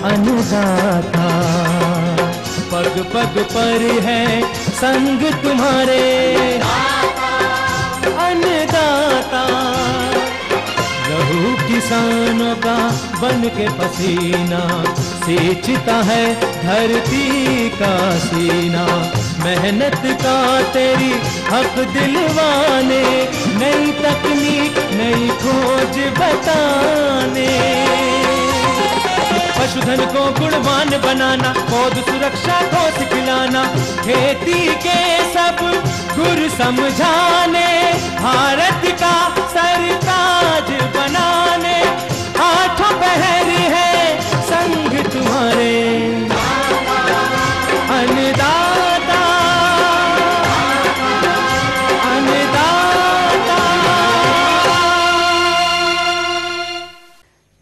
अन्नदाता। पग पग पर है संग तुम्हारे अन्नदाता। लहू किसानों का बन के पसीना सींचता है धरती का सीना। मेहनत का तेरी हक दिलवाने, नई तकनीक नई खोज बताने। पशुधन को गुणवान बनाना, पौध सुरक्षा को सिखलाना, खेती के सब गुर समझाने, भारत का सरताज बनाने। आठों पहर है संग तुम्हारे अन्नदाता अन्नदाता।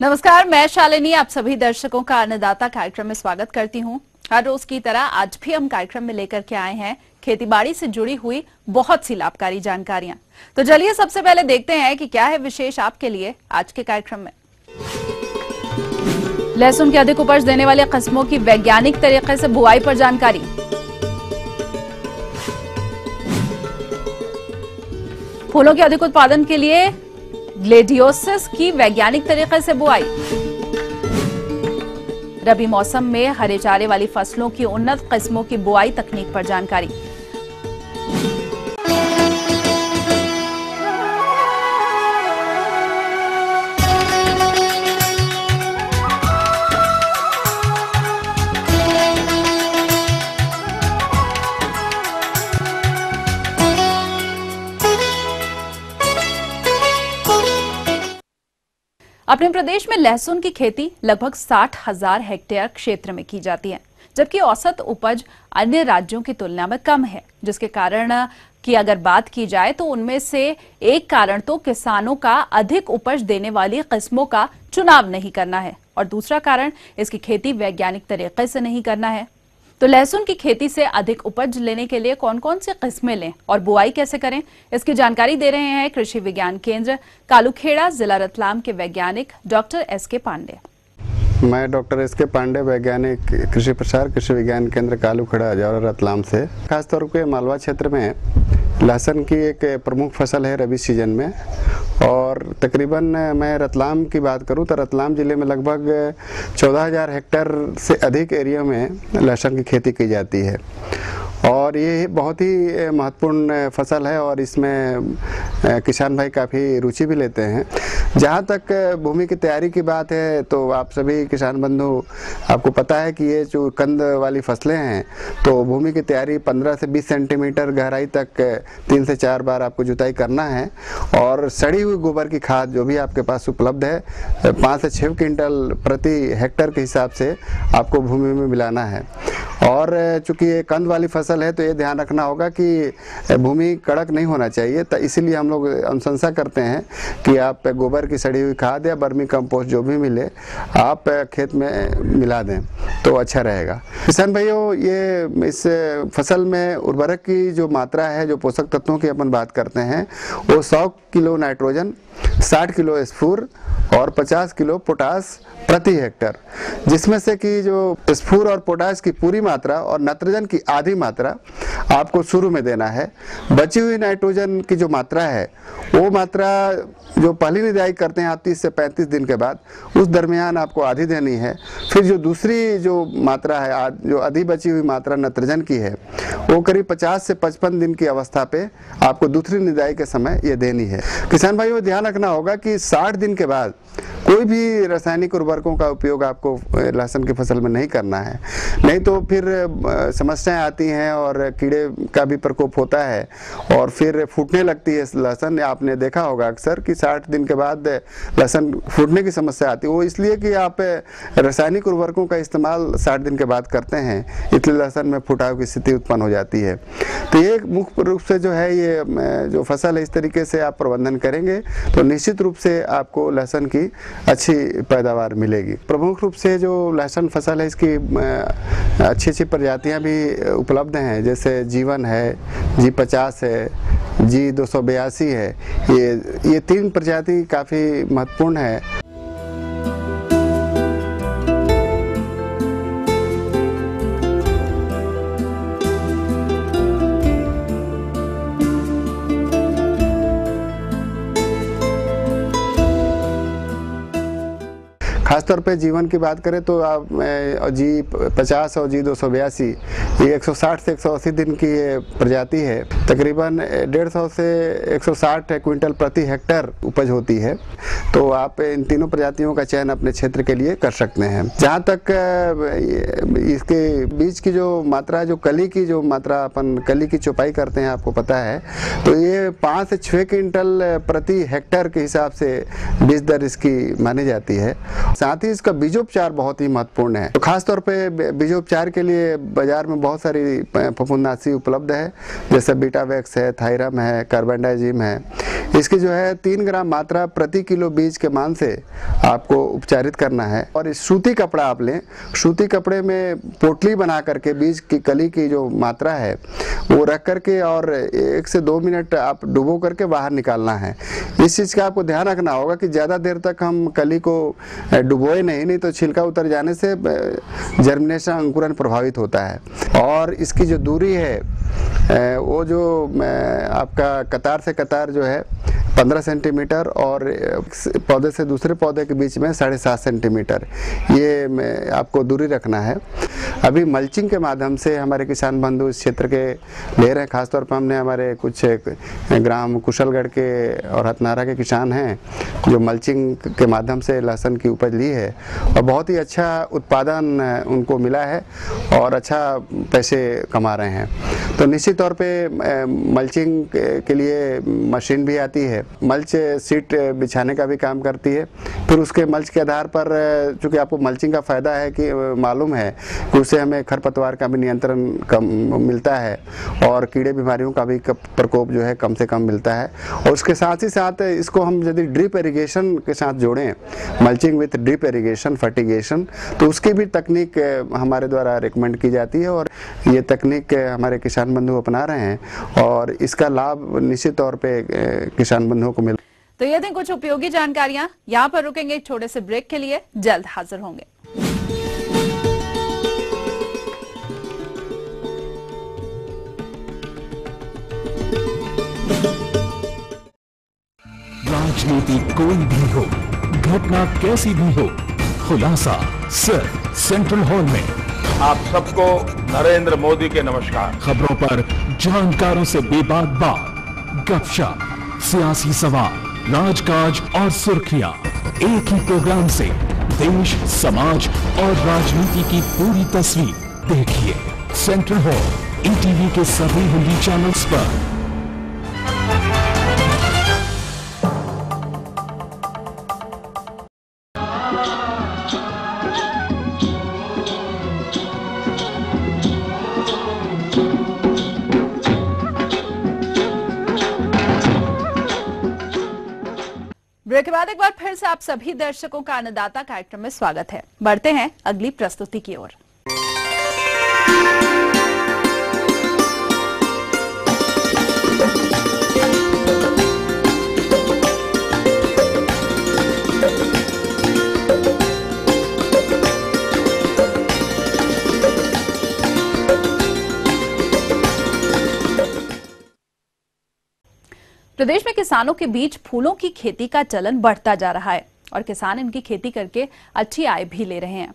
नमस्कार, मैं शालिनी आप सभी दर्शकों का अन्नदाता कार्यक्रम में स्वागत करती हूं। हर रोज की तरह आज भी हम कार्यक्रम में लेकर के आए हैं खेतीबाड़ी से जुड़ी हुई बहुत सी लाभकारी जानकारियां। तो चलिए सबसे पहले देखते हैं कि क्या है विशेष आपके लिए आज के कार्यक्रम में। लहसुन की अधिक उपज देने वाले किस्मों की वैज्ञानिक तरीके से बुआई पर जानकारी। फूलों के अधिक उत्पादन के लिए ग्लेडियोसिस की वैज्ञानिक तरीके से बुआई। रबी मौसम में हरे चारे वाली फसलों की उन्नत किस्मों की बुआई तकनीक पर जानकारी। अपने प्रदेश में लहसुन की खेती लगभग 60,000 हेक्टेयर क्षेत्र में की जाती है, जबकि औसत उपज अन्य राज्यों की तुलना में कम है, जिसके कारण की अगर बात की जाए तो उनमें से एक कारण तो किसानों का अधिक उपज देने वाली किस्मों का चुनाव नहीं करना है और दूसरा कारण इसकी खेती वैज्ञानिक तरीके से नहीं करना है। तो लहसुन की खेती से अधिक उपज लेने के लिए कौन कौन सी किस्में लें और बुआई कैसे करें, इसकी जानकारी दे रहे हैं कृषि विज्ञान केंद्र कालूखेड़ा, जिला रतलाम के वैज्ञानिक डॉक्टर एस.के. पांडे। मैं डॉक्टर एस.के. पांडे, वैज्ञानिक कृषि प्रसार कृषि विज्ञान केंद्र कालूखेड़ा, जिला रतलाम से। खासतौर पे मालवा क्षेत्र में लहसुन की एक प्रमुख फसल है रबी सीजन में, और तकरीबन मैं रतलाम की बात करूं तो रतलाम जिले में लगभग 14,000 हेक्टेयर से अधिक एरिया में लहसुन की खेती की जाती है और ये बहुत ही महत्वपूर्ण फसल है और इसमें किसान भाई काफ़ी रुचि भी लेते हैं। जहाँ तक भूमि की तैयारी की बात है तो आप सभी किसान बंधु, आपको पता है कि ये जो कंद वाली फसलें हैं तो भूमि की तैयारी 15 से 20 सेंटीमीटर गहराई तक 3 से 4 बार आपको जुताई करना है और सड़ी हुई गोबर की खाद जो भी आपके पास उपलब्ध है 5 से 6 क्विंटल प्रति हेक्टेयर के हिसाब से आपको भूमि में मिलाना है। और चूंकि ये कंद वाली फसल है तो ये ध्यान रखना होगा कि भूमि कड़क नहीं होना चाहिए, तो इसीलिए हम लोग अनुशंसा करते हैं कि आप गोबर की सड़ी हुई खाद या बर्मी कंपोस्ट जो भी मिले आप खेत में मिला दें तो अच्छा रहेगा। किसान भाइयों, ये इस फसल में उर्वरक की जो मात्रा है, जो पोषक तत्वों की अपन बात करते हैं, वो 100 किलो नाइट्रोजन, 60 किलो स्फूर और 50 किलो पोटास प्रति हेक्टर, जिसमें से कि जो स्फूर और पोटास की पूरी मात्रा और नाइट्रोजन की आधी मात्रा आपको शुरू में देना है। बची हुई नाइट्रोजन की जो मात्रा है वो मात्रा जो पहली निदाई करते हैं आप 30 से 35 दिन के बाद, उस दरमियान आपको आधी देनी है। फिर जो दूसरी जो मात्रा है, जो आधी बची हुई मात्रा नाइट्रोजन की है, वो करीब 50 से 55 दिन की अवस्था पे आपको दूसरी निदाई के समय ये देनी है। किसान भाइयों, ध्यान रखना होगा कि 60 दिन के बाद कोई भी रासायनिक उर्वरकों का उपयोग आपको लहसुन की फसल में नहीं करना है, नहीं तो फिर समस्याएं आती हैं और कीड़े का भी प्रकोप होता है और फिर फूटने लगती है लहसुन। आपने देखा होगा अक्सर कि 60 दिन के बाद लहसुन फूटने की समस्या आती है, वो इसलिए कि आप रासायनिक उर्वरकों का इस्तेमाल 60 दिन के बाद करते हैं, इसलिए लहसुन में फुटाव की स्थिति उत्पन्न हो जाती है। तो ये मुख्य रूप से जो है ये जो फसल है, इस तरीके से आप प्रबंधन करेंगे तो निश्चित रूप से आपको लहसुन की अच्छी पैदावार मिलेगी। प्रमुख रूप से जो लहसुन फसल है इसकी अच्छी अच्छी प्रजातियां भी उपलब्ध हैं, जैसे G1 है, G50 है, G282 है। ये 3 प्रजाति काफ़ी महत्वपूर्ण है। खासतौर पे जीवन की बात करें तो आप G50 और G282 ये 160 से 180 दिन की ये प्रजाति है। तकरीबन 150 से 160 क्विंटल प्रति हेक्टेयर उपज होती है। तो आप इन तीनों प्रजातियों का चयन अपने क्षेत्र के लिए कर सकते हैं। जहाँ तक इसके बीज की जो मात्रा है, जो कली की जो मात्रा अपन कली की चौपाई करते हैं, आपको पता है, तो ये 5 से 6 क्विंटल प्रति हेक्टेयर के हिसाब से बीज दर इसकी मानी जाती है। साथ ही इसका बीजोपचार बहुत ही महत्वपूर्ण है। तो खासतौर पे बीजोपचार के लिए बाजार में बहुत सारी फफूंदनाशी उपलब्ध है, जैसे बीटावैक्स है, थायरम है, कार्बेंडाजिम है। इसकी जो है 3 ग्राम मात्रा प्रति किलो बीज के मान से आपको उपचारित करना है। और इस सूती कपड़ा आप लें, सूती कपड़े में पोटली बना करके बीज की कली की जो मात्रा है वो रख करके और 1 से 2 मिनट आप डुबो करके बाहर निकालना है। इस चीज़ का आपको ध्यान रखना होगा कि ज़्यादा देर तक हम कली को डुबोए नहीं तो छिलका उतर जाने से जर्मिनेशन अंकुरन प्रभावित होता है। और इसकी जो दूरी है वो जो आपका कतार से कतार जो है 15 सेंटीमीटर और पौधे से दूसरे पौधे के बीच में 7.5 सेंटीमीटर ये आपको दूरी रखना है। अभी मल्चिंग के माध्यम से हमारे किसान बंधु इस क्षेत्र के ले रहे हैं। खासतौर पर हमने हमारे कुछ ग्राम कुशलगढ़ के और हथनारा के किसान हैं जो मल्चिंग के माध्यम से लहसुन की उपज ली है और बहुत ही अच्छा उत्पादन उनको मिला है और अच्छा पैसे कमा रहे हैं। तो निश्चित तौर पे मल्चिंग के लिए मशीन भी आती है, मल्च सीट बिछाने का भी काम करती है। फिर उसके मल्च के आधार पर चूँकि आपको मल्चिंग का फ़ायदा है कि मालूम है कि उससे हमें खरपतवार का भी नियंत्रण कम मिलता है और कीड़े बीमारियों का भी प्रकोप जो है कम से कम मिलता है। और उसके साथ ही साथ इसको हम यदि ड्रिप इरिगेशन के साथ जोड़ें, mulching with drip irrigation fertigation, तो उसकी भी तकनीक हमारे द्वारा रिकमेंड की जाती है और ये तकनीक हमारे किसान बंधु अपना रहे हैं और इसका लाभ निश्चित तौर पे किसान बंधुओं को मिल। तो ये थी कुछ उपयोगी जानकारियां। यहाँ पर रुकेंगे एक छोटे से ब्रेक के लिए, जल्द हाजिर होंगे। राजनीति कोई भी हो, घटना कैसी भी हो, खुलासा सिर्फ सेंट्रल हॉल में। आप सबको नरेंद्र मोदी के नमस्कार। खबरों पर जानकारों से बेबाक बात, गपशप, सियासी सवाल, राजकाज और सुर्खियां एक ही प्रोग्राम से देश, समाज और राजनीति की पूरी तस्वीर देखिए सेंट्रल हॉल ETV के सभी हिंदी चैनल्स पर। ब्रेक के बाद एक बार फिर से आप सभी दर्शकों का अन्नदाता कार्यक्रम में स्वागत है। बढ़ते हैं अगली प्रस्तुति की ओर। प्रदेश में किसानों के बीच फूलों की खेती का चलन बढ़ता जा रहा है और किसान इनकी खेती करके अच्छी आय भी ले रहे हैं।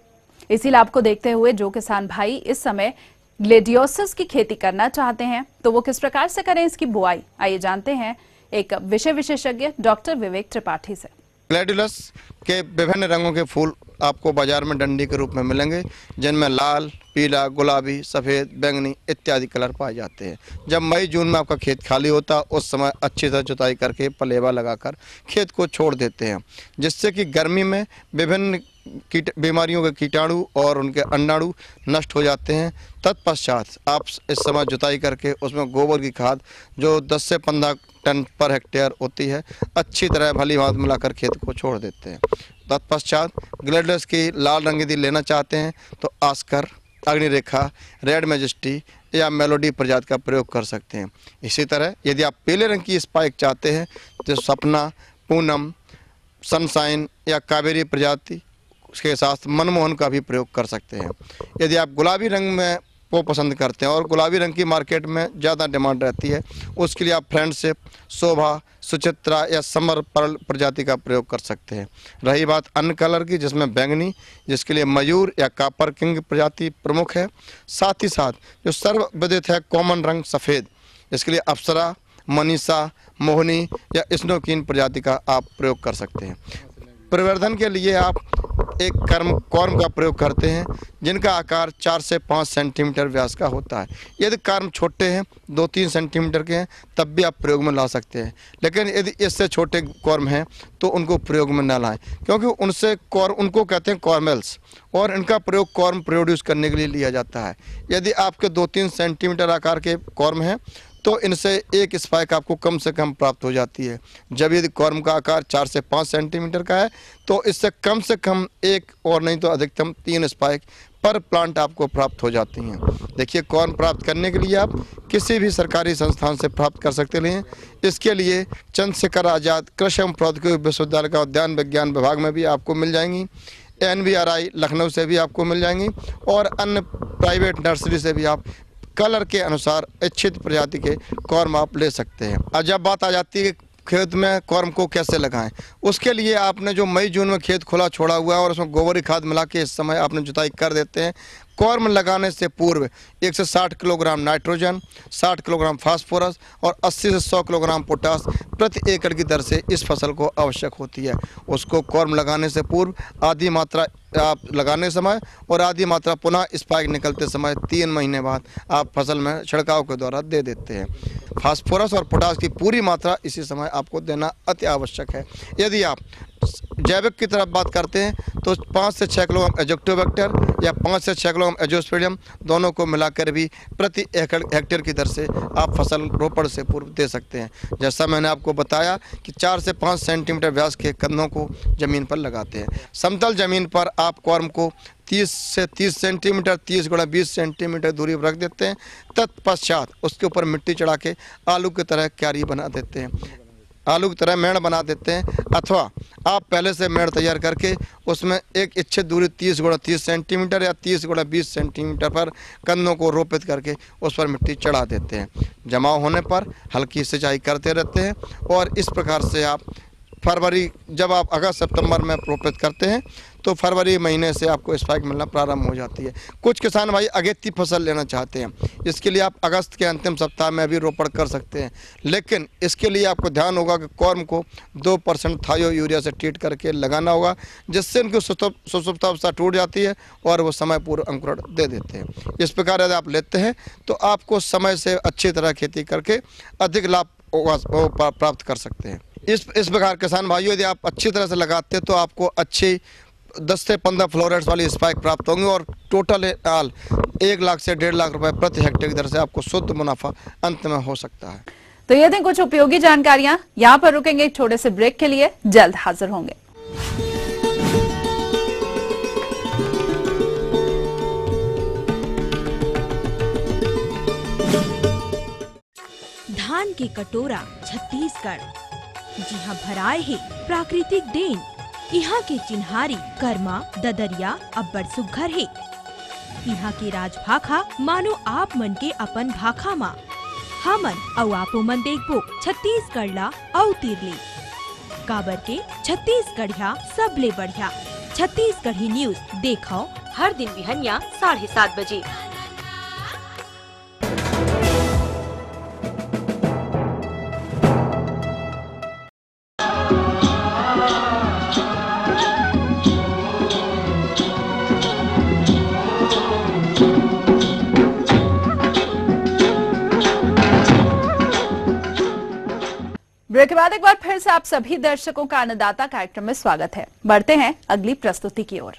इसी लाभ को देखते हुए जो किसान भाई इस समय ग्लेडियोलस की खेती करना चाहते हैं तो वो किस प्रकार से करें इसकी बुआई, आइए जानते हैं एक विषय विशेषज्ञ डॉक्टर विवेक त्रिपाठी से। ग्लेडियोलस के विभिन्न रंगों के फूल आपको बाजार में डंडी के रूप में मिलेंगे, जिनमें लाल, पीला, गुलाबी, सफ़ेद, बैंगनी इत्यादि कलर पाए जाते हैं। जब मई जून में आपका खेत खाली होता उस समय अच्छी तरह जुताई करके पलेवा लगाकर खेत को छोड़ देते हैं, जिससे कि गर्मी में विभिन्न बीमारियों के कीटाणु और उनके अंडाणु नष्ट हो जाते हैं। तत्पश्चात आप इस समय जुताई करके उसमें गोबर की खाद जो 10 से 15 टन पर हेक्टेयर होती है अच्छी तरह भली भांति मिलाकर खेत को छोड़ देते हैं। तत्पश्चात ग्लेडियोलस की लाल रंग यदि लेना चाहते हैं तो आस्कर, अग्निरेखा, रेड मैजेस्टी या मेलोडी प्रजाति का प्रयोग कर सकते हैं। इसी तरह यदि आप पीले रंग की स्पाइक चाहते हैं तो सपना, पूनम, सनशाइन या कावेरी प्रजाति उसके साथ मनमोहन का भी प्रयोग कर सकते हैं। यदि आप गुलाबी रंग में वो पसंद करते हैं और गुलाबी रंग की मार्केट में ज़्यादा डिमांड रहती है। उसके लिए आप फ्रेंडशिप, शोभा, सुचित्रा या समर पर्ल प्रजाति का प्रयोग कर सकते हैं। रही बात अन्य कलर की, जिसमें बैंगनी, जिसके लिए मयूर या कापर किंग प्रजाति प्रमुख है। साथ ही साथ जो सर्वविदित है कॉमन रंग सफ़ेद, इसके लिए अप्सरा, मनीषा, मोहनी या स्नोकीन प्रजाति का आप प्रयोग कर सकते हैं। प्रवर्धन के लिए आप एक कॉर्म का प्रयोग करते हैं जिनका आकार 4 से 5 सेंटीमीटर व्यास का होता है। यदि कॉर्म छोटे हैं, 2-3 सेंटीमीटर के हैं, तब भी आप प्रयोग में ला सकते हैं। लेकिन यदि इससे छोटे कॉर्म हैं तो उनको प्रयोग में न लाएं, क्योंकि उनको कहते हैं कॉर्मेल्स, और इनका प्रयोग कॉर्म प्रोड्यूस करने के लिए लिया जाता है। यदि आपके 2-3 सेंटीमीटर आकार के कॉर्म हैं तो इनसे एक स्पाइक आपको कम से कम प्राप्त हो जाती है। जब यदि कॉर्म का आकार 4 से 5 सेंटीमीटर का है तो इससे कम से कम 1 और नहीं तो अधिकतम 3 स्पाइक पर प्लांट आपको प्राप्त हो जाती हैं। देखिए, कॉर्म प्राप्त करने के लिए आप किसी भी सरकारी संस्थान से प्राप्त कर सकते हैं। इसके लिए चंद्रशेखर आज़ाद कृषि एवं प्रौद्योगिकी विश्वविद्यालय का उद्यान विज्ञान विभाग में भी आपको मिल जाएंगी, NVRI लखनऊ से भी आपको मिल जाएंगी, और अन्य प्राइवेट नर्सरी से भी आप कलर के अनुसार इच्छित प्रजाति के कॉर्म आप ले सकते हैं। और जब बात आ जाती है खेत में कॉर्म को कैसे लगाएं, उसके लिए आपने जो मई जून में खेत खुला छोड़ा हुआ है और उसमें गोबरी खाद मिला के इस समय आपने जुताई कर देते हैं। कॉर्म लगाने से पूर्व 1 से 60 किलोग्राम नाइट्रोजन, 60 किलोग्राम फास्फोरस और 80 से 100 किलोग्राम पोटास प्रति एकड़ की दर से इस फसल को आवश्यक होती है। उसको कॉर्म लगाने से पूर्व आधी मात्रा आप लगाने समय और आधी मात्रा पुनः स्पाइक निकलते समय 3 महीने बाद आप फसल में छिड़काव के द्वारा दे देते हैं। फास्फोरस और पोटास की पूरी मात्रा इसी समय आपको देना अति आवश्यक है। यदि आप जैविक की तरफ बात करते हैं तो 5 से 6 किलोग्राम एजोक्टोबैक्टर या 5 से 6 किलोग्राम एजोस्पेडियम दोनों को मिलाकर भी प्रति हेक्टेयर की दर से आप फसल रोपण से पूर्व दे सकते हैं। जैसा मैंने आपको बताया कि 4 से 5 सेंटीमीटर व्यास के कंदों को ज़मीन पर लगाते हैं। समतल ज़मीन पर आप कॉर्म को 30 से 30 सेंटीमीटर 30 गुणा 20 सेंटीमीटर दूरी पर रख देते हैं। तत्पश्चात उसके ऊपर मिट्टी चढ़ा के आलू की तरह क्यारी बना देते हैं, आलू की तरह मेड़ बना देते हैं। अथवा आप पहले से मेड़ तैयार करके उसमें एक इच्छित दूरी 30 गुणा 30 सेंटीमीटर या 30 गुणा 20 सेंटीमीटर पर कंदों को रोपित करके उस पर मिट्टी चढ़ा देते हैं। जमाव होने पर हल्की सिंचाई करते रहते हैं और इस प्रकार से आप फरवरी, जब आप अगस्त सितंबर में रोपित करते हैं तो फरवरी महीने से आपको स्पाइक मिलना प्रारंभ हो जाती है। कुछ किसान भाई अगेती फसल लेना चाहते हैं, इसके लिए आप अगस्त के अंतिम सप्ताह में भी रोपण कर सकते हैं। लेकिन इसके लिए आपको ध्यान होगा कि कॉर्म को 2% थायो यूरिया से ट्रीट करके लगाना होगा, जिससे उनकी सुसुप्तावस्था टूट जाती है और वो समय पूर्व अंकुरण दे देते हैं। इस प्रकार यदि आप लेते हैं तो आपको समय से अच्छी तरह खेती करके अधिक लाभ प्राप्त कर सकते हैं। इस प्रकार किसान भाइयों, यदि आप अच्छी तरह से लगाते हैं तो आपको अच्छी 10 से 15 फ्लोरेट्स वाली स्पाइक प्राप्त होंगे और टोटल 1 लाख से 1.5 लाख रुपए प्रति हेक्टेयर की दर से आपको शुद्ध मुनाफा अंत में हो सकता है। तो ये थी कुछ उपयोगी जानकारियां। यहाँ पर रुकेंगे एक छोटे से ब्रेक के लिए, जल्द हाजिर होंगे। धान की कटोरा छत्तीसगढ़, जी हाँ, भराए है प्राकृतिक देन। यहाँ के चिन्हारी कर्मा ददरिया अब्बड़ सुघ्घर है। यहाँ की राजभाखा मानो आप मन के अपन भाखा मा हमन अउ आपो मन देखबो छत्तीसगढ़ ला अउ तीरले काबर के छत्तीसगढ़िया सबले बढ़िया। छत्तीसगढ़ी न्यूज देखो हर दिन बिहनिया 7:30 बजे। ब्रेक के बाद एक बार फिर से आप सभी दर्शकों का अन्नदाता कार्यक्रम में स्वागत है। बढ़ते हैं अगली प्रस्तुति की ओर।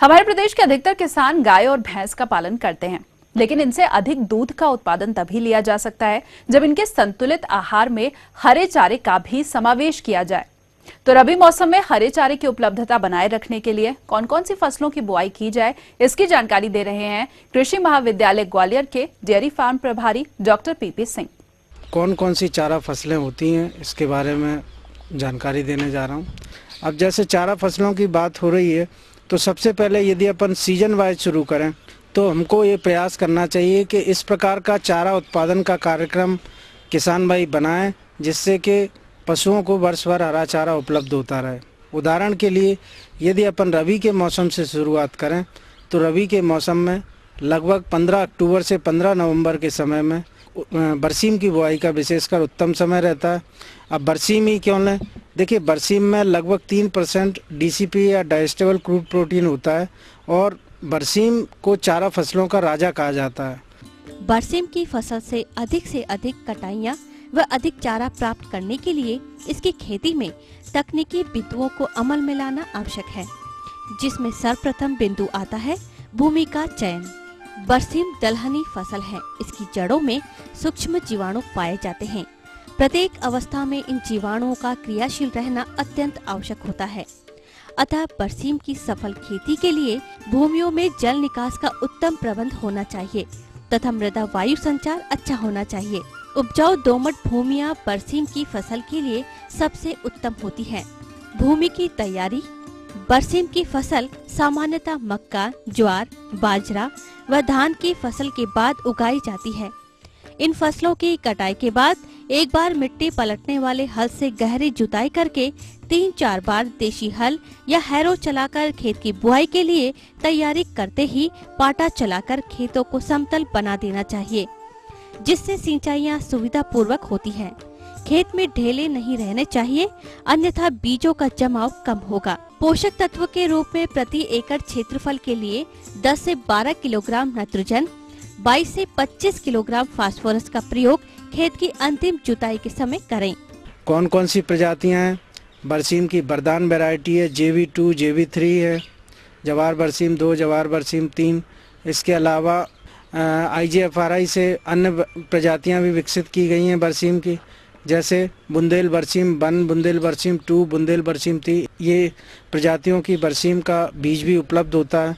हमारे प्रदेश के अधिकतर किसान गाय और भैंस का पालन करते हैं, लेकिन इनसे अधिक दूध का उत्पादन तभी लिया जा सकता है जब इनके संतुलित आहार में हरे चारे का भी समावेश किया जाए। तो रबी मौसम में हरे चारे की उपलब्धता बनाए रखने के लिए कौन कौन सी फसलों की बुआई की जाए, इसकी जानकारी दे रहे हैं कृषि महाविद्यालय ग्वालियर के डेयरी फार्म प्रभारी डॉक्टर पीपी सिंह। कौन कौन सी चारा फसलें होती हैं इसके बारे में जानकारी देने जा रहा हूं। अब जैसे चारा फसलों की बात हो रही है तो सबसे पहले यदि अपन सीजन वाइज शुरू करें तो हमको ये प्रयास करना चाहिए कि इस प्रकार का चारा उत्पादन का कार्यक्रम किसान भाई बनाएं जिससे कि पशुओं को वर्ष भर हरा चारा उपलब्ध होता रहे। उदाहरण के लिए यदि अपन रबी के मौसम से शुरुआत करें तो रबी के मौसम में लगभग 15 अक्टूबर से 15 नवंबर के समय में बरसीम की बुआई का विशेषकर उत्तम समय रहता है। अब बरसीम ही क्यों लें? देखिए, बरसीम में लगभग 3% डीसीपी या डाइजेस्टेबल क्रूड प्रोटीन होता है और बरसीम को चारा फसलों का राजा कहा जाता है। बरसीम की फसल से अधिक कटाइयाँ व अधिक चारा प्राप्त करने के लिए इसकी खेती में तकनीकी बिंदुओं को अमल में लाना आवश्यक है, जिसमें सर्वप्रथम बिंदु आता है भूमि का चयन। बरसीम दलहनी फसल है, इसकी जड़ों में सूक्ष्म जीवाणु पाए जाते हैं। प्रत्येक अवस्था में इन जीवाणुओं का क्रियाशील रहना अत्यंत आवश्यक होता है। अतः बरसीम की सफल खेती के लिए भूमियों में जल निकास का उत्तम प्रबंध होना चाहिए तथा मृदा वायु संचार अच्छा होना चाहिए। उपजाऊ दोमट भूमियां बरसीम की फसल के लिए सबसे उत्तम होती हैं। भूमि की तैयारी। बरसीम की फसल सामान्यतः मक्का, ज्वार, बाजरा व धान की फसल के बाद उगाई जाती है। इन फसलों की कटाई के बाद एक बार मिट्टी पलटने वाले हल से गहरी जुताई करके 3-4 बार देशी हल या हैरो चलाकर खेत की बुआई के लिए तैयारी करते ही पाटा चलाकर खेतों को समतल बना देना चाहिए, जिससे सिंचाइयां सुविधा पूर्वक होती हैं। खेत में ढेले नहीं रहने चाहिए, अन्यथा बीजों का जमाव कम होगा। पोषक तत्व के रूप में प्रति एकड़ क्षेत्रफल के लिए 10 से 12 किलोग्राम नाइट्रोजन, 22 से 25 किलोग्राम फास्फोरस का प्रयोग खेत की अंतिम जुताई के समय करें। कौन कौन सी प्रजातियां हैं? बरसीम की बरदान वैरायटी है, JV2, JV3 है, जवार बरसीम 2, जवार बरसीम 3। इसके अलावा IGFRI से अन्य प्रजातियां भी विकसित की गई हैं बरसीम की, जैसे बुंदेल बरसीम 1, बुंदेल बरसीम 2, बुंदेल बरसीम 3। ये प्रजातियों की बरसीम का बीज भी उपलब्ध होता है।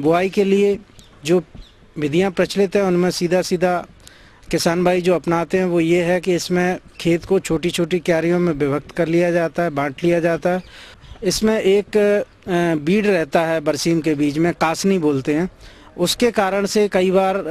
बुआई के लिए जो विधियां प्रचलित हैं उनमें सीधा किसान भाई जो अपनाते हैं वो ये है कि इसमें खेत को छोटी छोटी क्यारियों में विभक्त कर लिया जाता है, बांट लिया जाता है। इसमें एक बीड रहता है बरसीम के बीज में, कासनी बोलते हैं। उसके कारण से कई बार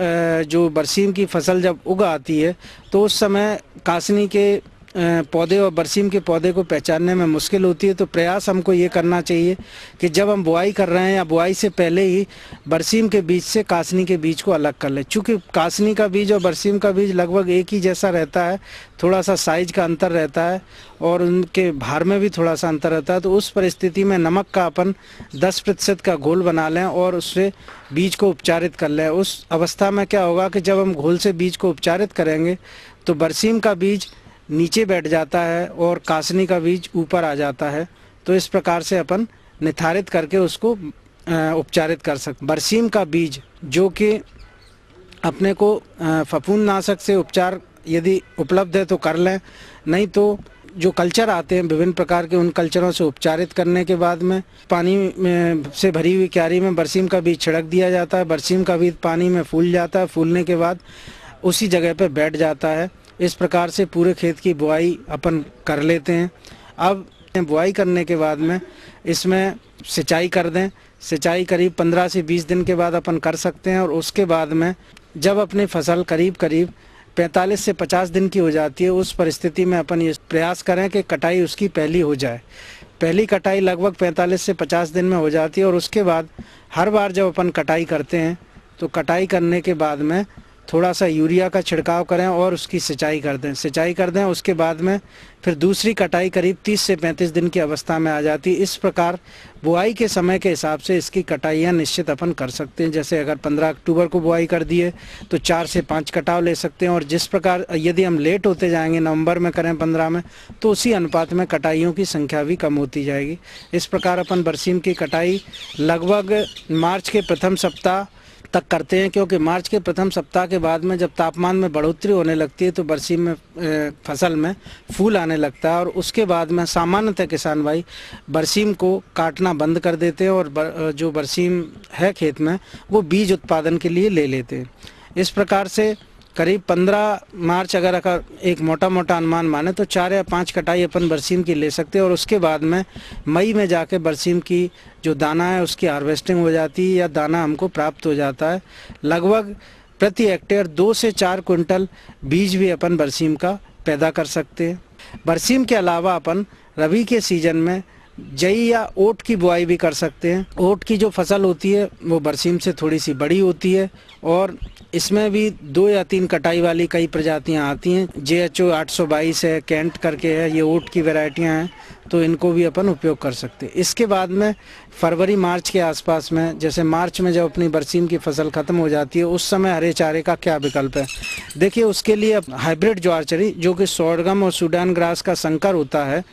जो बरसीम की फसल जब उग आती है तो उस समय कासनी के पौधे और बरसीम के पौधे को पहचानने में मुश्किल होती है। तो प्रयास हमको ये करना चाहिए कि जब हम बुआई कर रहे हैं या बुआई से पहले ही बरसीम के बीज से कासनी के बीज को अलग कर लें। चूँकि कासनी का बीज और बरसीम का बीज लगभग एक ही जैसा रहता है, थोड़ा सा साइज का अंतर रहता है और उनके भार में भी थोड़ा सा अंतर रहता है। तो उस परिस्थिति में नमक का अपन 10% का घोल बना लें और उससे बीज को उपचारित कर लें। उस अवस्था में क्या होगा कि जब हम घोल से बीज को उपचारित करेंगे तो बरसीम का बीज नीचे बैठ जाता है और कासनी का बीज ऊपर आ जाता है। तो इस प्रकार से अपन निर्धारित करके उसको उपचारित कर सकते। बरसीम का बीज जो कि अपने को फफूंदनाशक से उपचार यदि उपलब्ध है तो कर लें, नहीं तो जो कल्चर आते हैं विभिन्न प्रकार के, उन कल्चरों से उपचारित करने के बाद में पानी में से भरी हुई क्यारी में बरसीम का बीज छिड़क दिया जाता है। बरसीम का बीज पानी में फूल जाता है, फूलने के बाद उसी जगह पर बैठ जाता है। इस प्रकार से पूरे खेत की बुआई अपन कर लेते हैं। अब बुआई करने के बाद में इसमें सिंचाई कर दें। सिंचाई करीब 15 से 20 दिन के बाद अपन कर सकते हैं और उसके बाद में जब अपनी फसल करीब 45 से 50 दिन की हो जाती है, उस परिस्थिति में अपन ये प्रयास करें कि कटाई उसकी पहली हो जाए। पहली कटाई लगभग 45 से 50 दिन में हो जाती है और उसके बाद हर बार जब अपन कटाई करते हैं तो कटाई करने के बाद में थोड़ा सा यूरिया का छिड़काव करें और उसकी सिंचाई कर दें। उसके बाद में फिर दूसरी कटाई करीब 30 से 35 दिन की अवस्था में आ जाती है। इस प्रकार बुआई के समय के हिसाब से इसकी कटाइयाँ निश्चित अपन कर सकते हैं। जैसे अगर 15 अक्टूबर को बुआई कर दिए तो 4 से 5 कटाव ले सकते हैं और जिस प्रकार यदि हम लेट होते जाएंगे, नवंबर में करें 15 में, तो उसी अनुपात में कटाइयों की संख्या भी कम होती जाएगी। इस प्रकार अपन बरसीम की कटाई लगभग मार्च के प्रथम सप्ताह तक करते हैं, क्योंकि मार्च के प्रथम सप्ताह के बाद में जब तापमान में बढ़ोतरी होने लगती है तो बरसीम में फसल में फूल आने लगता है और उसके बाद में सामान्यतः किसान भाई बरसीम को काटना बंद कर देते हैं और जो बरसीम है खेत में वो बीज उत्पादन के लिए ले लेते हैं। इस प्रकार से करीब 15 मार्च अगर एक मोटा मोटा अनुमान माने तो 4 या 5 कटाई अपन बरसीम की ले सकते हैं और उसके बाद में मई में जाके बरसीम की जो दाना है उसकी हार्वेस्टिंग हो जाती है या दाना हमको प्राप्त हो जाता है। लगभग प्रति हेक्टेयर 2 से 4 क्विंटल बीज भी अपन बरसीम का पैदा कर सकते हैं। बरसीम के अलावा अपन रबी के सीजन में जई या ओट की बुआई भी कर सकते हैं। ओट की जो फसल होती है वो बरसीम से थोड़ी सी बड़ी होती है और इसमें भी 2 या 3 कटाई वाली कई प्रजातियां आती हैं। JHO 822 है, कैंट करके है, ये ओट की वैरायटियां हैं, तो इनको भी अपन उपयोग कर सकते हैं। इसके बाद में फरवरी मार्च के आसपास में, जैसे मार्च में जब अपनी बरसीम की फसल खत्म हो जाती है उस समय हरे चारे का क्या विकल्प है? देखिए, उसके लिए हाइब्रिड ज्वारचरी जो कि सोरगम और सूडान ग्रास का संकर होता है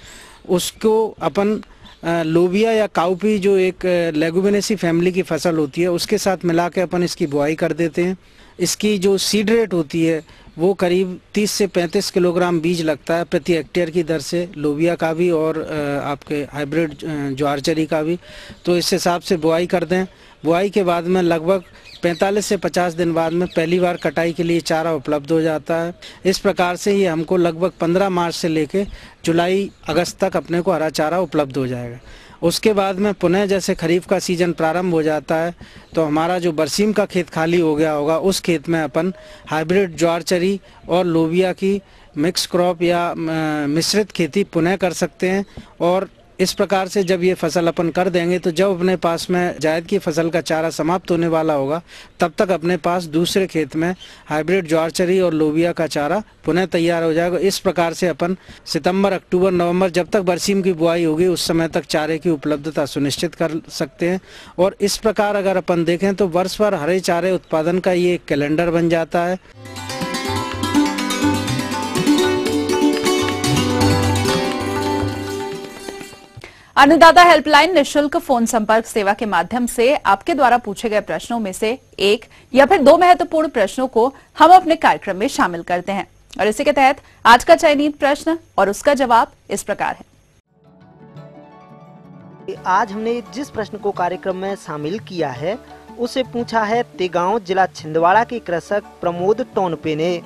उसको अपन लोबिया या काउपी जो एक लेगुमिनेसी फैमिली की फसल होती है उसके साथ मिला के अपन इसकी बुआई कर देते हैं। इसकी जो सीड रेट होती है वो करीब 30 से 35 किलोग्राम बीज लगता है प्रति हेक्टेयर की दर से, लोबिया का भी और आपके हाइब्रिड ज्वारचरी का भी। तो इस हिसाब से बुआई कर दें। बुआई के बाद में लगभग 45 से 50 दिन बाद में पहली बार कटाई के लिए चारा उपलब्ध हो जाता है। इस प्रकार से ये हमको लगभग 15 मार्च से लेके जुलाई अगस्त तक अपने को हरा चारा उपलब्ध हो जाएगा। उसके बाद में पुनः जैसे खरीफ का सीजन प्रारंभ हो जाता है तो हमारा जो बरसीम का खेत खाली हो गया होगा उस खेत में अपन हाइब्रिड ज्वारचरी और लोबिया की मिक्स क्रॉप या मिश्रित खेती पुनः कर सकते हैं। और इस प्रकार से जब ये फसल अपन कर देंगे तो जब अपने पास में जायद की फसल का चारा समाप्त होने वाला होगा तब तक अपने पास दूसरे खेत में हाइब्रिड ज्वारचरी और लोबिया का चारा पुनः तैयार हो जाएगा। इस प्रकार से अपन सितंबर, अक्टूबर, नवंबर जब तक बरसीम की बुआई होगी उस समय तक चारे की उपलब्धता सुनिश्चित कर सकते हैं। और इस प्रकार अगर अपन देखें तो वर्ष भर हरे चारे उत्पादन का ये एक कैलेंडर बन जाता है। अन्नदाता हेल्पलाइन निशुल्क फोन संपर्क सेवा के माध्यम से आपके द्वारा पूछे गए प्रश्नों में से एक या फिर 2 महत्वपूर्ण प्रश्नों को हम अपने कार्यक्रम में शामिल करते हैं और इसी के तहत आज का चयनित प्रश्न और उसका जवाब इस प्रकार है। आज हमने जिस प्रश्न को कार्यक्रम में शामिल किया है उसे पूछा है तेगांव जिला छिंदवाड़ा के कृषक प्रमोद टोनपे ने।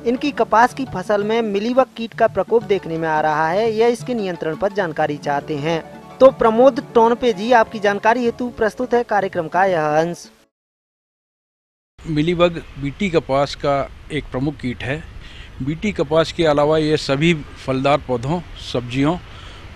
इनकी कपास की फसल में मिलीबग कीट का प्रकोप देखने में आ रहा है, यह इसके नियंत्रण पर जानकारी चाहते हैं। तो प्रमोद टोनपे जी, आपकी जानकारी हेतु प्रस्तुत है कार्यक्रम का यह अंश। मिलीबग बीटी कपास का एक प्रमुख कीट है। बीटी कपास के अलावा ये सभी फलदार पौधों, सब्जियों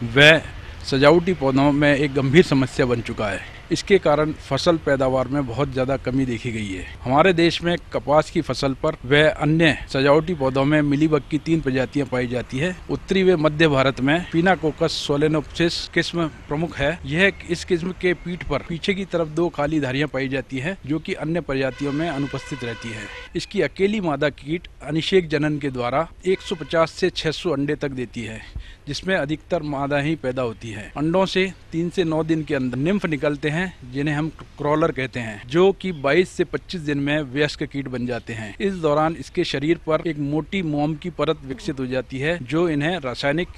व सजावटी पौधों में एक गंभीर समस्या बन चुका है। इसके कारण फसल पैदावार में बहुत ज़्यादा कमी देखी गई है। हमारे देश में कपास की फसल पर व अन्य सजावटी पौधों में मिलीबग की 3 प्रजातियां पाई जाती है। उत्तरी व मध्य भारत में पिनाकोकस सोलेनोप्सिस किस्म प्रमुख है। यह इस किस्म के पीठ पर पीछे की तरफ 2 काली धारियां पाई जाती है जो कि अन्य प्रजातियों में अनुपस्थित रहती है। इसकी अकेली मादा कीट अनिषेक जनन के द्वारा 150 से 600 अंडे तक देती है, जिसमें अधिकतर मादा ही पैदा होती है। अंडों से 3 से 9 दिन के अंदर निम्फ निकलते हैं जिन्हें हम क्रॉलर कहते हैं, जो कि 22 से 25 दिन में वयस्क कीट बन जाते हैं। इस दौरान इसके शरीर पर एक मोटी मोम की परत विकसित हो जाती है जो इन्हें रासायनिक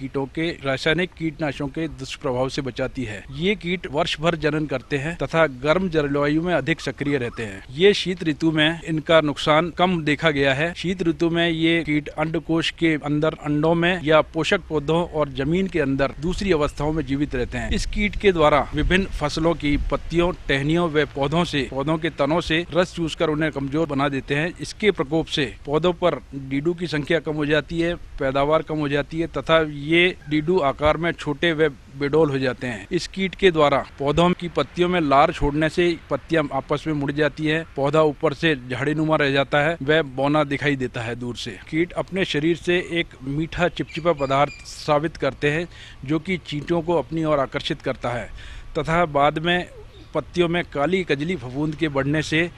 कीटनाशकों के दुष्प्रभाव से बचाती है। ये कीट वर्ष भर जनन करते हैं तथा गर्म जलवायु में अधिक सक्रिय रहते हैं। ये शीत ऋतु में इनका नुकसान कम देखा गया है। शीत ऋतु में ये कीट अंडकोश के अंदर अंडों में या पोषक पौधों और जमीन के अंदर दूसरी अवस्थाओं में जीवित रहते हैं। इस कीट के द्वारा विभिन्न फसलों की पत्तियों, टहनियों व पौधों के तनों से रस चूसकर उन्हें कमजोर बना देते हैं। इसके प्रकोप से पौधों पर डीडू की संख्या कम हो जाती है, पैदावार कम हो जाती है तथा ये डीडू आकार में छोटे व बेडोल हो जाते हैं। इस कीट के द्वारा पौधों की पत्तियों में लार छोड़ने से पत्तियां आपस में मुड़ जाती है, पौधा ऊपर से झाड़ीनुमा रह जाता है व बौना दिखाई देता है दूर से। कीट अपने शरीर से एक मीठा चिपचिपा पदार्थ साबित करते हैं जो कि चींटियों को अपनी ओर आकर्षित करता है तथा बाद में पत्तियों में काली कजली फफूंद के बढ़ने से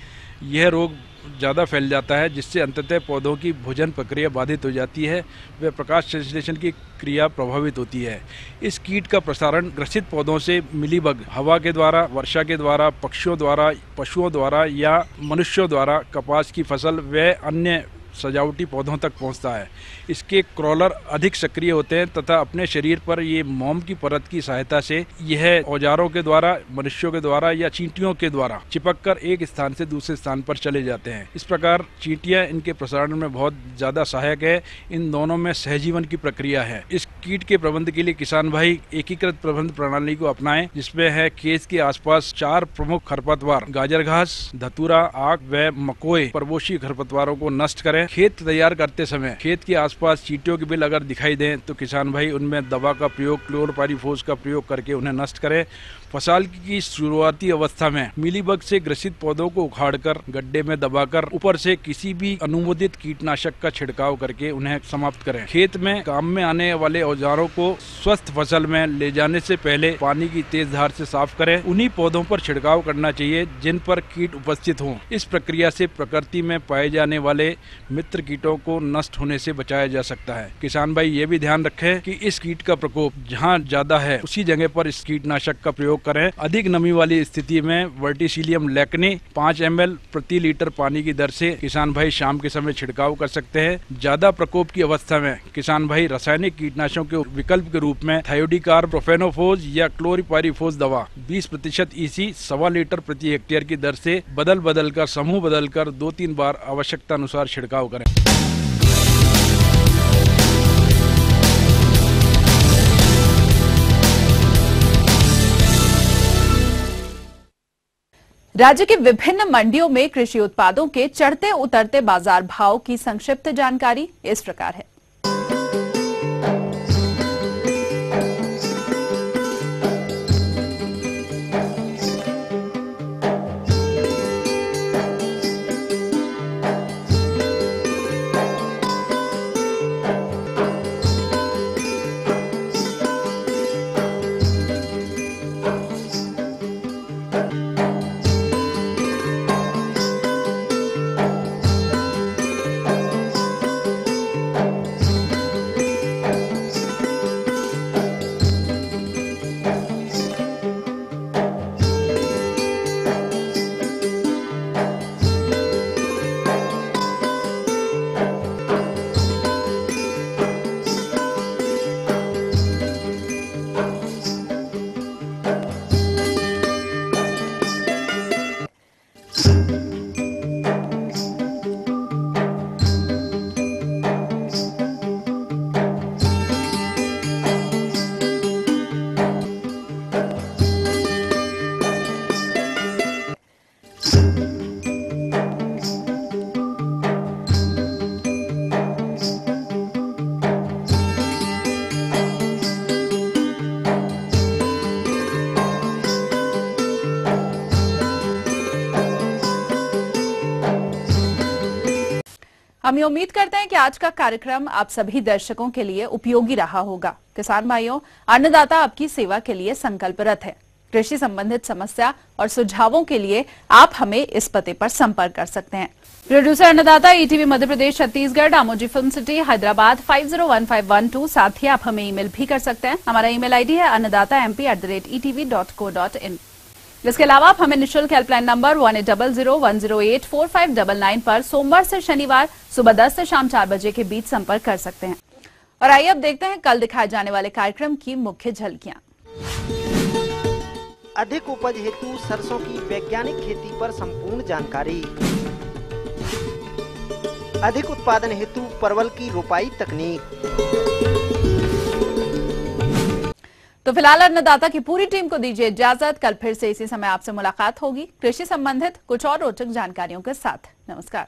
यह रोग ज़्यादा फैल जाता है, जिससे अंततः पौधों की भोजन प्रक्रिया बाधित हो जाती है व प्रकाश संश्लेषण की क्रिया प्रभावित होती है। इस कीट का प्रसारण ग्रसित पौधों से मिलीबग हवा के द्वारा, वर्षा के द्वारा, पक्षियों द्वारा, पशुओं द्वारा या मनुष्यों द्वारा कपास की फसल व अन्य सजावटी पौधों तक पहुंचता है। इसके क्रॉलर अधिक सक्रिय होते हैं तथा अपने शरीर पर ये मोम की परत की सहायता से यह औजारों के द्वारा, मनुष्यों के द्वारा या चींटियों के द्वारा चिपककर एक स्थान से दूसरे स्थान पर चले जाते हैं। इस प्रकार चींटियां इनके प्रसारण में बहुत ज्यादा सहायक है। इन दोनों में सहजीवन की प्रक्रिया है। इस कीट के प्रबंध के लिए किसान भाई एकीकृत प्रबंध प्रणाली को अपनाएं, जिसमें है खेत के आसपास 4 प्रमुख खरपतवार गाजर घास, धतूरा, आक व मकोए परपोषी खरपतवारों को नष्ट करें। खेत तैयार करते समय खेत के आसपास चींटियों के बिल अगर दिखाई दें तो किसान भाई उनमें दवा का प्रयोग, क्लोरोपाइरीफोस का प्रयोग करके उन्हें नष्ट करें। फसल की शुरुआती अवस्था में मिलीबग से ग्रसित पौधों को उखाड़कर गड्ढे में दबाकर ऊपर से किसी भी अनुमोदित कीटनाशक का छिड़काव करके उन्हें समाप्त करें। खेत में काम में आने वाले औजारों को स्वस्थ फसल में ले जाने से पहले पानी की तेज धार से साफ करें। उन्हीं पौधों पर छिड़काव करना चाहिए जिन पर कीट उपस्थित हों। इस प्रक्रिया से प्रकृति में पाए जाने वाले मित्र कीटों को नष्ट होने से बचाया जा सकता है। किसान भाई ये भी ध्यान रखें कि इस कीट का प्रकोप जहाँ ज्यादा है उसी जगह पर इस कीटनाशक का प्रयोग करें। अधिक नमी वाली स्थिति में वर्टिसिलियम लैक्ने 5 ml प्रति लीटर पानी की दर से किसान भाई शाम के समय छिड़काव कर सकते हैं। ज्यादा प्रकोप की अवस्था में किसान भाई रासायनिक कीटनाशकों के विकल्प के रूप में थायोडिकार्ब, प्रोफेनोफोस या क्लोरोपाइरीफोस दवा 20% EC 1.25 लीटर प्रति हेक्टेयर की दर से बदल कर समूह बदलकर 2-3 बार आवश्यकता अनुसार छिड़काव करें। राज्य की विभिन्न मंडियों में कृषि उत्पादों के चढ़ते उतरते बाजार भाव की संक्षिप्त जानकारी इस प्रकार है। हम ये उम्मीद करते हैं कि आज का कार्यक्रम आप सभी दर्शकों के लिए उपयोगी रहा होगा। किसान भाइयों, अन्नदाता आपकी सेवा के लिए संकल्परत है। कृषि संबंधित समस्या और सुझावों के लिए आप हमें इस पते पर संपर्क कर सकते हैं। प्रोड्यूसर अन्नदाता, ETV Madhya Pradesh Chhattisgarh, Ramoji film city, Hyderabad 501512। साथ ही आप हमें ईमेल भी कर सकते हैं। हमारा ईमेल आईडी है annadatamp@etv.co.in। इसके अलावा आप हमें निःशुल्क हेल्पलाइन नंबर 1800-108-4599 पर सोमवार से शनिवार सुबह 10 से शाम 4 बजे के बीच संपर्क कर सकते हैं। और आइए अब देखते हैं कल दिखाए जाने वाले कार्यक्रम की मुख्य झलकियां। अधिक उपज हेतु सरसों की वैज्ञानिक खेती पर संपूर्ण जानकारी। अधिक उत्पादन हेतु परवल की रोपाई तकनीक। तो फिलहाल अन्नदाता की पूरी टीम को दीजिए इजाजत। कल फिर से इसी समय आपसे मुलाकात होगी कृषि संबंधित कुछ और रोचक जानकारियों के साथ। नमस्कार।